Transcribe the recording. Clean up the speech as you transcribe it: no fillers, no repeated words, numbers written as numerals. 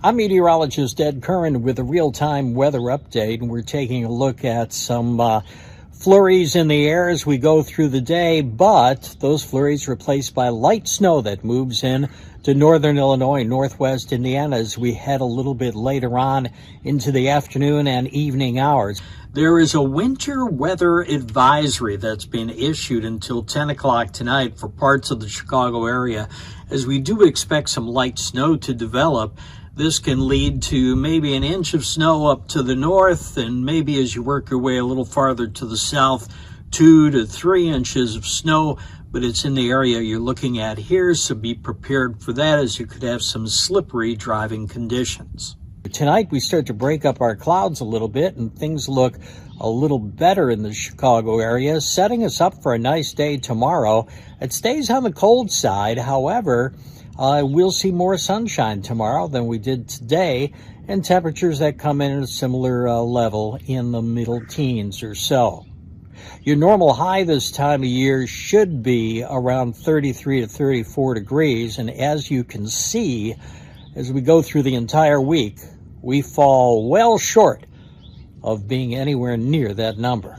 I'm meteorologist Ed Curran with a real-time weather update, and we're taking a look at some flurries in the air as we go through the day, but those flurries replaced by light snow that moves in to northern Illinois, northwest Indiana as we head a little bit later on into the afternoon and evening hours. There is a winter weather advisory that's been issued until 10 o'clock tonight for parts of the Chicago area, as we do expect some light snow to develop. This can lead to maybe an inch of snow up to the north, and maybe as you work your way a little farther to the south, 2 to 3 inches of snow, but it's in the area you're looking at here, so be prepared for that, as you could have some slippery driving conditions. Tonight we start to break up our clouds a little bit, and things look a little better in the Chicago area, setting us up for a nice day tomorrow. It stays on the cold side, however, we'll see more sunshine tomorrow than we did today, and temperatures that come in at a similar level in the middle teens or so. Your normal high this time of year should be around 33 to 34 degrees, and as you can see, as we go through the entire week, we fall well short of being anywhere near that number.